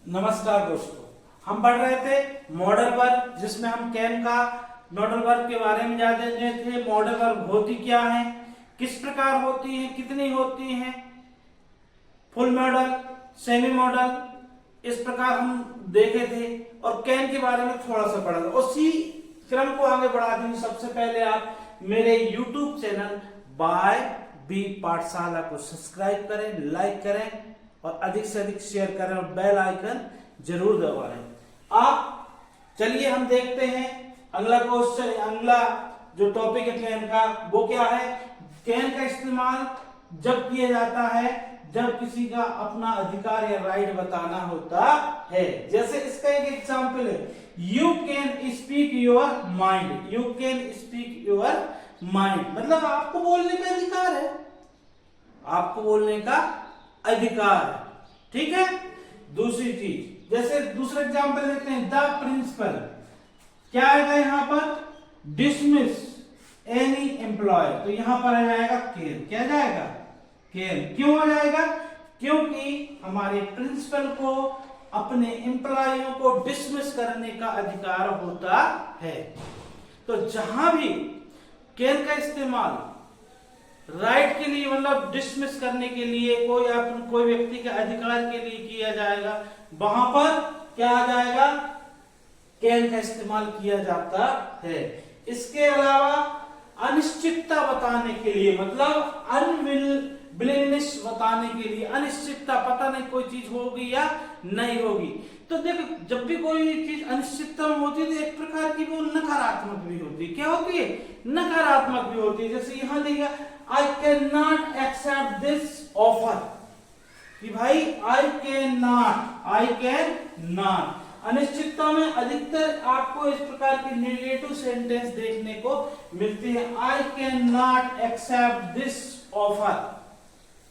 नमस्कार दोस्तों, हम पढ़ रहे थे मॉडल वर्ब, जिसमें हम कैन का मॉडल वर्ब के बारे में जान रहे थे। मॉडल वर्ब होती क्या है, किस प्रकार होती है, कितनी होती है, फुल मॉडल, सेमी मॉडल, इस प्रकार हम देखे थे। और कैन के बारे में थोड़ा सा पढ़ा था। उसी क्रम को आगे बढ़ाते हैं। सबसे पहले आप मेरे YouTube चैनल बाय बी पाठशाला को सब्सक्राइब करें, लाइक करें और अधिक से अधिक शेयर करें और बेल आइकन जरूर दबाएं। आप चलिए हम देखते हैं अगला क्वेश्चन, अगला जो टॉपिक है कैन का, वो क्या है। कैन का इस्तेमाल जब किया जाता है जब किसी का अपना अधिकार या राइट बताना होता है। जैसे इसका एक एग्जांपल है, you can speak your mind. You can speak your mind मतलब आपको बोलने का अधिकार है, आपको बोलने का अधिकार है, ठीक है। दूसरी चीज, जैसे दूसरा एग्जांपल लेते हैं, द प्रिंसिपल, क्या आएगा यहाँ पर, डिसमिस एनी एम्प्लॉय, तो यहां पर आ जाएगा केन। क्या जाएगा, केन। क्यों आ जाएगा, क्योंकि हमारे प्रिंसिपल को अपने एम्प्लॉइयों को डिसमिस करने का अधिकार होता है। तो जहां भी कैन का इस्तेमाल राइट के लिए मतलब डिसमिस करने के लिए, कोई व्यक्ति के अधिकार के लिए किया जाएगा, वहां पर क्या आ जाएगा, कैन का इस्तेमाल किया जाता है। इसके अलावा अनिश्चितता बताने के लिए, मतलब अनविलिंगनेस बताने के लिए, अनिश्चितता, पता नहीं कोई चीज होगी या नहीं होगी। तो देखो, जब भी कोई चीज अनिश्चितता में होती है तो एक प्रकार की वो नकारात्मक भी होती है। क्या होती है, नकारात्मक भी होती है। जैसे यहां देखिए, I can not accept this offer, कि भाई आई कैन नॉट। अनिश्चितता में अधिकतर आपको इस प्रकार की नेगेटिव सेंटेंस देखने को मिलती है। I can not accept this offer,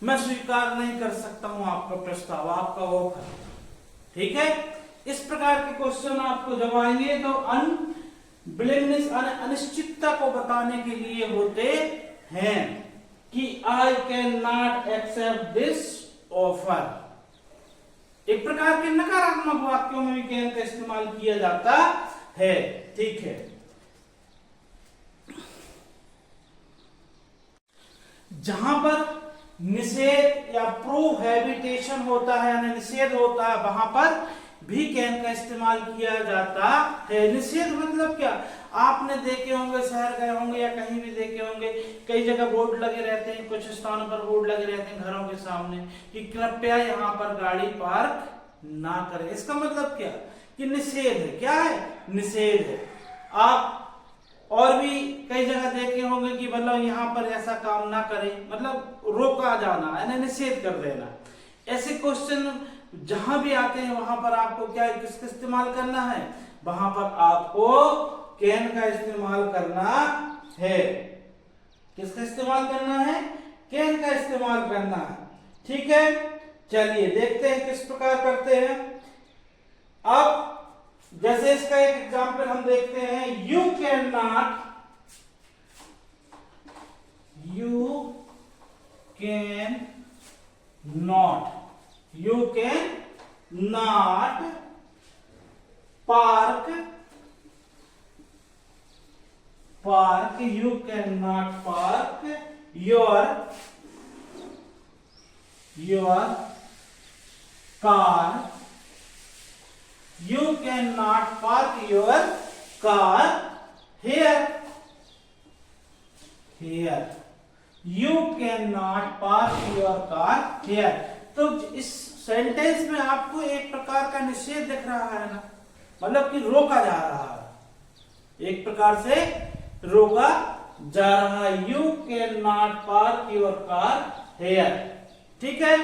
मैं स्वीकार नहीं कर सकता हूं आपका प्रस्ताव, आपका ऑफर, ठीक है। इस प्रकार के क्वेश्चन आपको जब आएंगे तो अनविलिंगनेस, अनिश्चितता को बताने के लिए होते हैं कि I can not accept this offer. एक प्रकार के नकारात्मक वाक्यों में भी कैन का इस्तेमाल किया जाता है, ठीक है। जहां पर निषेध या प्रोहिबिशन होता है, यानी निषेध होता है, वहां पर भी कैन का इस्तेमाल किया जाता है। निषेध मतलब क्या, आपने देखे होंगे, शहर गए होंगे या कहीं भी देखे होंगे, कई जगह बोर्ड लगे रहते हैं, कुछ स्थानों पर बोर्ड लगे रहते हैं घरों के सामने कि कृपया यहाँ पर गाड़ी पार्क ना करें। इसका मतलब क्या, कि निषेध है। क्या है, निषेध है। आप और भी कई जगह देखे होंगे कि मतलब यहाँ पर ऐसा काम ना करें, मतलब रोका जाना, यानी निषेध कर देना। ऐसे क्वेश्चन जहां भी आते हैं वहां पर आपको क्या, किसका इस्तेमाल करना है, वहां पर आपको कैन का इस्तेमाल करना है। किसका इस्तेमाल करना है, कैन का इस्तेमाल करना है, ठीक है। चलिए देखते हैं किस प्रकार करते हैं। अब जैसे इसका एक एग्जांपल हम देखते हैं, you can not park, you cannot park your car, you cannot park your car here, you cannot park your car here। तो इस सेंटेंस में आपको एक प्रकार का निषेध दिख रहा है ना, मतलब कि रोका जा रहा है, एक प्रकार से रोका जा रहा है। You can not park your car here, ठीक है।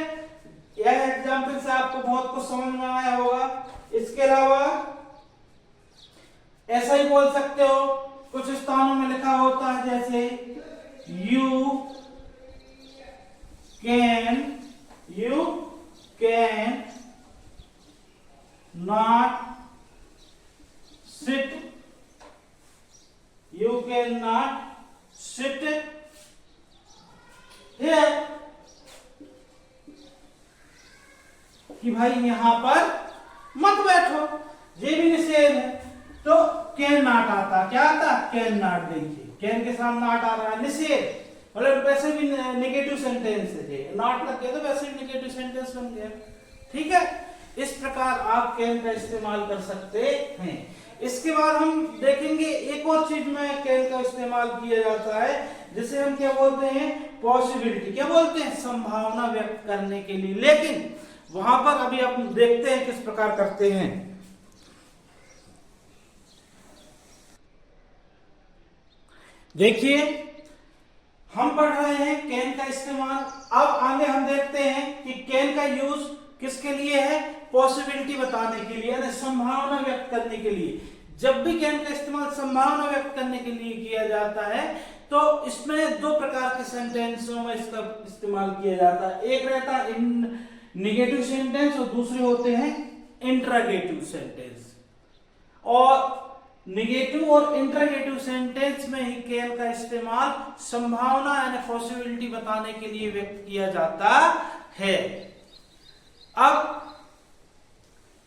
यह एग्जाम्पल से आपको बहुत कुछ समझ में आया होगा। इसके अलावा ऐसा ही बोल सकते हो, कुछ स्थानों में लिखा होता है, जैसे you can not sit, you cannot sit here, कि भाई यहां पर मत बैठो, ये भी निषेध है। तो कैन नॉट आता, क्या आता? Can not. देखिए कैन के साथ नॉट आ रहा है, निषेध, मतलब वैसे भी नेगेटिव सेंटेंस है, नॉट लग गया तो वैसे भी नेगेटिव सेंटेंस बन गया। ठीक है, इस प्रकार आप कैन का इस्तेमाल कर सकते हैं। इसके बाद हम देखेंगे एक और चीज में कैन का इस्तेमाल किया जाता है, जिसे हम क्या बोलते हैं? पॉसिबिलिटी। क्या बोलते हैं? संभावना व्यक्त करने के लिए। लेकिन वहां पर अभी हम देखते हैं किस प्रकार करते हैं। देखिए हम पढ़ रहे हैं कैन का इस्तेमाल। अब आगे हम देखते हैं कि कैन का यूज किसके लिए है? पॉसिबिलिटी बताने के लिए, यानी संभावना व्यक्त करने के लिए। जब भी कैन का इस्तेमाल संभावना व्यक्त करने के लिए किया जाता है तो इसमें दो प्रकार के सेंटेंसों में इसका इस्तेमाल किया जाता है। एक रहता है निगेटिव सेंटेंस और दूसरे होते हैं इंट्रोगेटिव सेंटेंस। और निगेटिव और इंट्रोगेटिव सेंटेंस में ही कैन का इस्तेमाल संभावना यानी पॉसिबिलिटी बताने के लिए व्यक्त किया जाता है। अब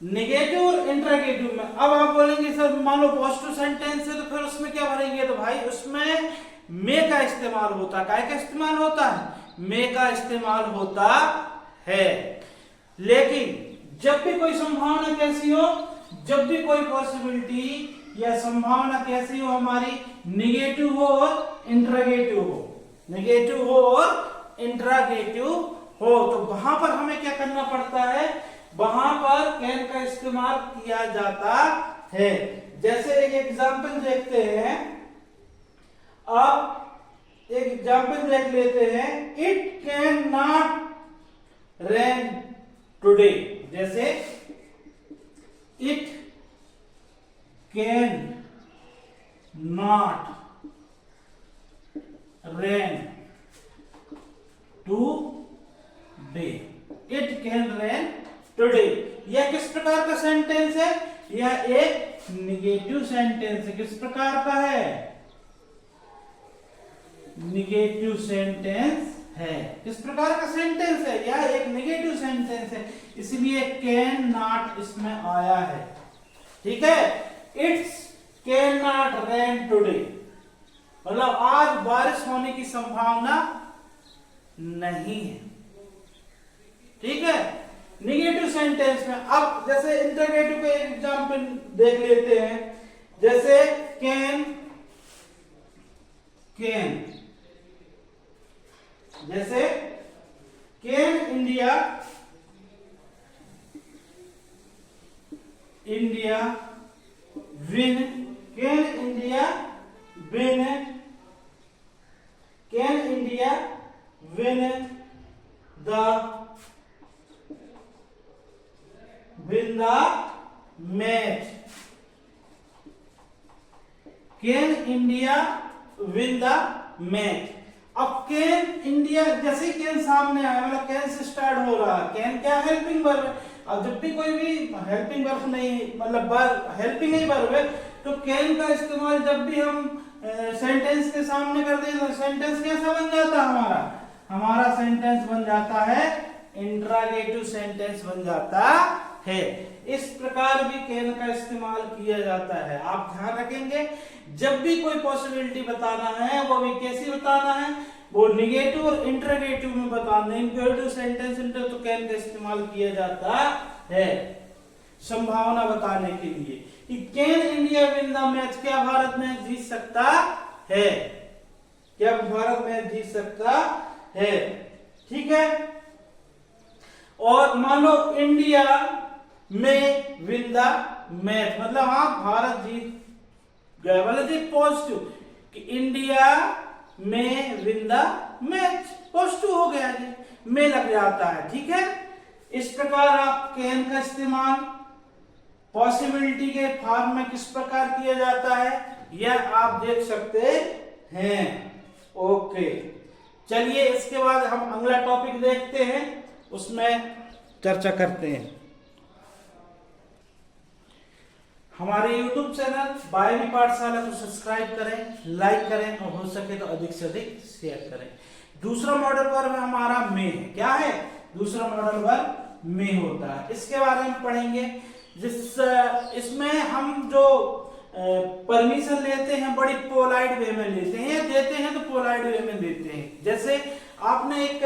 निगेटिव और इंट्रोगेटिव में अब आप बोलेंगे सर मान लो पॉजिटिव सेंटेंस है तो फिर उसमें क्या भरेंगे? तो भाई उसमें मे का इस्तेमाल होता है। काय का इस्तेमाल होता है? मे का इस्तेमाल होता है। लेकिन जब भी कोई संभावना कैसी हो, जब भी कोई पॉसिबिलिटी या संभावना कैसी हो हमारी, निगेटिव हो और इंट्रोगेटिव हो, निगेटिव हो और इंट्रोगेटिव हो, तो वहां पर हमें क्या करना पड़ता है? वहां पर कैन का इस्तेमाल किया जाता है। जैसे एक एग्जांपल देखते हैं, आप एक एग्जांपल देख लेते हैं। It can not rain today. जैसे it can not rain today. It can rain today. यह किस प्रकार का सेंटेंस है? यह एक निगेटिव सेंटेंस है। किस प्रकार का है? निगेटिव सेंटेंस है। किस प्रकार का सेंटेंस है? यह एक निगेटिव सेंटेंस है, इसलिए कैन नॉट इसमें आया है। ठीक है, it's can not rain today, मतलब आज बारिश होने की संभावना नहीं है। ठीक है, निगेटिव सेंटेंस में। अब जैसे इंटरगेटिव का एक एग्जांपल देख लेते हैं। जैसे कैन जैसे can India win, can India win, can India win the match, can India win the match. अब कैन इंडिया जैसे कैन सामने आया, मतलब कैन से स्टार्ट हो रहा है। कैन क्या? हेल्पिंग वर्ब है। अब जब भी कोई भी हेल्पिंग वर्ब नहीं, मतलब हेल्पिंग ही वर्ब है, तो कैन का इस्तेमाल जब भी हम सेंटेंस के सामने कर दें तो सेंटेंस कैसा बन जाता है? हमारा सेंटेंस बन जाता है इंट्रोगेटिव सेंटेंस बन जाता है। इस प्रकार भी कैन का इस्तेमाल किया जाता है। आप ध्यान रखेंगे, जब भी कोई पॉसिबिलिटी बताना है वो भी कैसी बताना है? वो निगेटिव और इंट्रोगेटिव में बताना है। इंट्रोगेटिव सेंटेंस तो कैन का इस्तेमाल किया जाता है संभावना बताने के लिए। Can India win the match, क्या भारत मैच जीत सकता है? क्या भारत मैच जीत सकता है? ठीक है, और मान लो India may win the match, मतलब हाँ भारत जीत गया, मतलब पॉजिटिव कि India may win the match, positive हो गया जी, में लग जाता है। ठीक है, इस प्रकार आप कैन का इस्तेमाल पॉसिबिलिटी के फॉर्म में किस प्रकार किया जाता है यह आप देख सकते हैं। ओके, चलिए इसके बाद हम अगला टॉपिक देखते हैं, उसमें चर्चा करते हैं। हमारे YouTube चैनल बायोमी पाठशाला को सब्सक्राइब करें, लाइक करें और हो सके तो अधिक से अधिक शेयर करें। दूसरा मॉडल वर्ब हमारा में है। क्या है? दूसरा मॉडल वर्ब में होता है। इसके बारे में पढ़ेंगे। इसमें हम जो परमिशन लेते हैं बड़ी पोलाइट वे में लेते हैं, देते हैं तो पोलाइट वे में देते हैं। जैसे आपने एक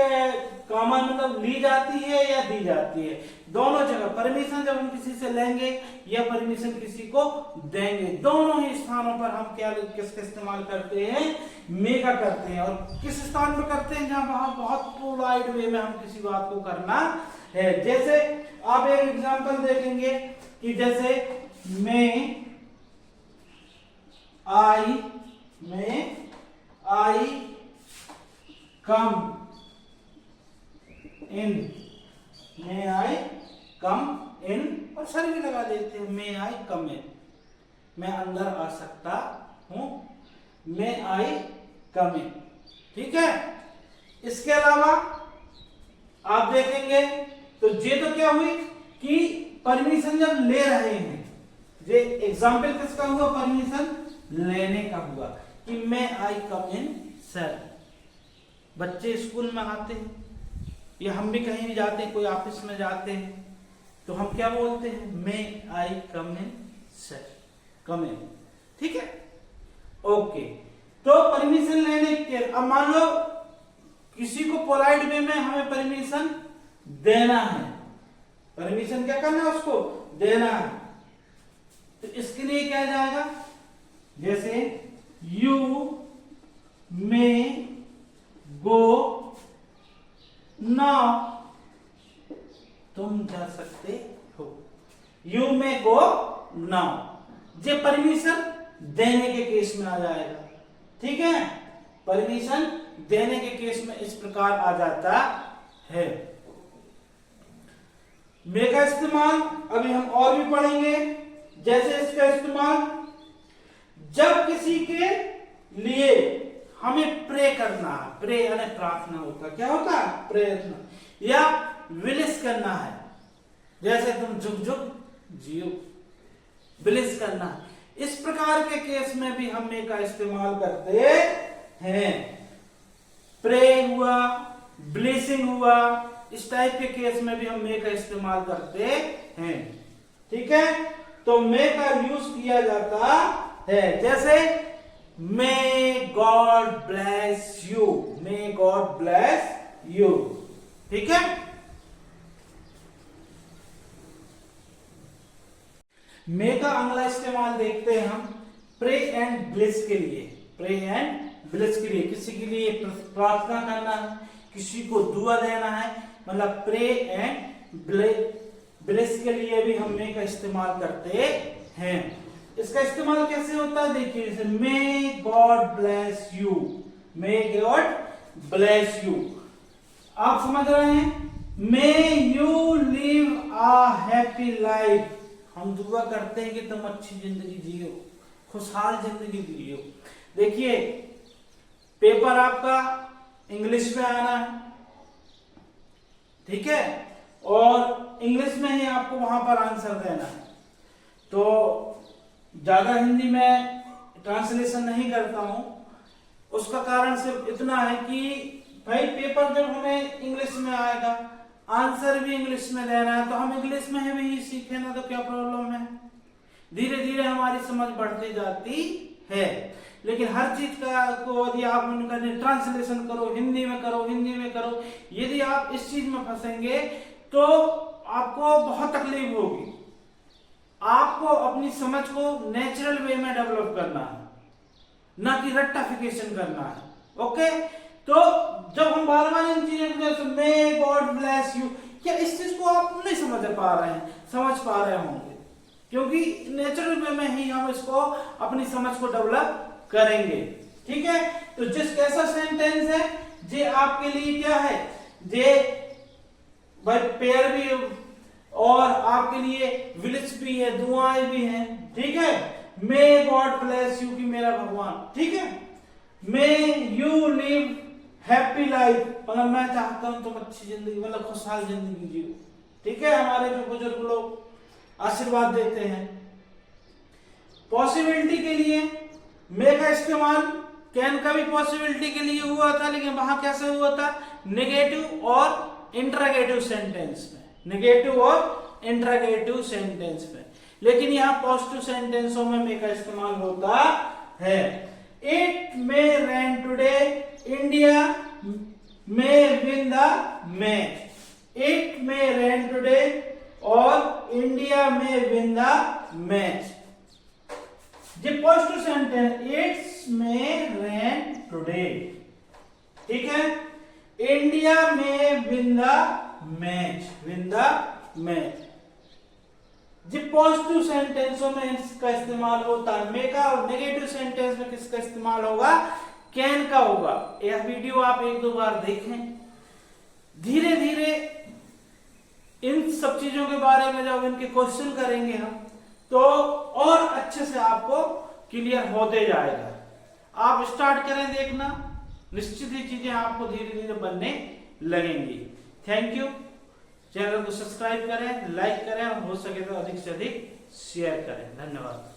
कॉमन मतलब ली जाती है या दी जाती है, दोनों जगह परमिशन जब हम किसी से लेंगे या परमिशन किसी को देंगे, दोनों ही स्थानों पर हम क्या किसका इस्तेमाल करते हैं, मे का करते हैं। और किस स्थान पर करते हैं, जहां वहां बहुत पोलाइट वे में हम किसी बात को करना है। जैसे आप एक एग्जांपल देखेंगे कि जैसे मैं आई कम इन, मे आई कम इन, और सर भी लगा देते हैं, मे आई कम इन, मैं अंदर आ सकता हूं, मे आई कम इन। ठीक है। इसके अलावा आप देखेंगे तो ये तो क्या हुई कि परमिशन जब ले रहे हैं, ये एग्जाम्पल किसका हुआ, परमिशन लेने का हुआ कि मैं आई कम इन सर। बच्चे स्कूल में आते हैं या हम भी कहीं भी जाते हैं, कोई ऑफिस में जाते हैं, तो हम क्या बोलते हैं, मैं आई कम इन सर, कम इन। ठीक है, ओके। तो परमिशन लेने के, अब मान लो किसी को पोलाइट वे में हमें परमिशन देना है, परमिशन क्या करना है, उसको देना है, तो इसके लिए क्या जाएगा, जैसे यू मे गो नाउ, तुम जा सकते हो, यू मे गो नाउ, ये परमिशन देने के केस में आ जाएगा। ठीक है, परमिशन देने के केस में इस प्रकार आ जाता है। मे का इस्तेमाल अभी हम और भी पढ़ेंगे। जैसे इसका इस्तेमाल जब किसी के लिए हमें प्रे करना है, प्रे यानी प्रार्थना होता, क्या होता है, प्रयत्न, या विलिस करना है, जैसे तुम जुग जुग जियो, विलिस करना है, इस प्रकार के केस में भी हम मे का इस्तेमाल करते हैं। प्रे हुआ, ब्लेसिंग हुआ, इस टाइप के केस में भी हम मे का इस्तेमाल करते हैं। ठीक है, तो मे का यूज किया जाता है। जैसे may God bless you, may God bless you. ठीक है, मे का अगला इस्तेमाल देखते हैं हम प्रे एंड ब्लेस के लिए। प्रे एंड ब्लेस के लिए, किसी के लिए प्रार्थना करना है, किसी को दुआ देना है, मतलब प्रे एंड ब्लेस के लिए भी हम मे का इस्तेमाल करते हैं। इसका इस्तेमाल कैसे होता है, देखिए, जैसे may God bless you, may God bless you, आप समझ रहे हैं, may you live a happy life, हम दुआ करते हैं कि तुम अच्छी जिंदगी जियो, खुशहाल जिंदगी जियो। देखिए, पेपर आपका इंग्लिश में आना है, ठीक है, और इंग्लिश में ही आपको वहां पर आंसर देना है, तो ज्यादा हिंदी में ट्रांसलेशन नहीं करता हूं। उसका कारण सिर्फ इतना है कि भाई पेपर जब हमें इंग्लिश में आएगा, आंसर भी इंग्लिश में देना है, तो हम इंग्लिश में ही सीखे ना, तो क्या प्रॉब्लम है, धीरे धीरे हमारी समझ बढ़ती जाती है। लेकिन हर चीज का को यदि आप ट्रांसलेशन करो, हिंदी में करो, हिंदी में करो, यदि आप इस चीज में फंसेंगे तो आपको बहुत तकलीफ होगी। आपको अपनी समझ को नेचुरल वे में डेवलप करना है, ना कि रट्टाफिकेशन करना है। ओके, तो जब हम बार बार इन चीजों को, मे गॉड ब्लेस यू, क्या इस चीज को आप नहीं समझ पा रहे हैं, समझ पा रहे होंगे, क्योंकि नेचुरल वे में ही हम इसको अपनी समझ को डेवलप करेंगे। ठीक है, तो जिस कैसा सेंटेंस है, जे आपके लिए क्या है, जे भाई पेयर भी और आपके लिए विलिस भी है, दुआएं भी हैं। ठीक है, मे गॉड ब्लेस यू की मेरा भगवान, ठीक है, may you live happy life, मतलब मैं चाहता हूं तुम अच्छी जिंदगी, मतलब खुशहाल जिंदगी जियो। ठीक है, हमारे जो बुजुर्ग लोग आशीर्वाद देते हैं। पॉसिबिलिटी के लिए मे का इस्तेमाल कैन का भी पॉसिबिलिटी के लिए हुआ था, लेकिन वहां कैसे हुआ था, नेगेटिव और इंटरोगेटिव सेंटेंस में, नेगेटिव और इंट्रोगेटिव सेंटेंस में। लेकिन यहाँ पॉजिटिव सेंटेंसों में मे का इस्तेमाल होता है। It may rain today, India may win the match. It may rain today और India may win the match. ये positive sentence, it's may rain today, ठीक है। India may win the match, win the match. जी positive सेंटेंसों में इसका इस्तेमाल होता है मे का, और नेगेटिव सेंटेंस में किसका इस्तेमाल होगा, कैन का होगा। यह वीडियो आप एक दो बार देखें, धीरे धीरे इन सब चीजों के बारे में जब इनके क्वेश्चन करेंगे हम, तो और अच्छे से आपको क्लियर होते जाएगा। आप स्टार्ट करें देखना, निश्चित ही चीजें आपको धीरे धीरे बनने लगेंगी। Thank you. चैनल को सब्सक्राइब करें, लाइक करें और हो सके तो अधिक से अधिक शेयर करें। धन्यवाद।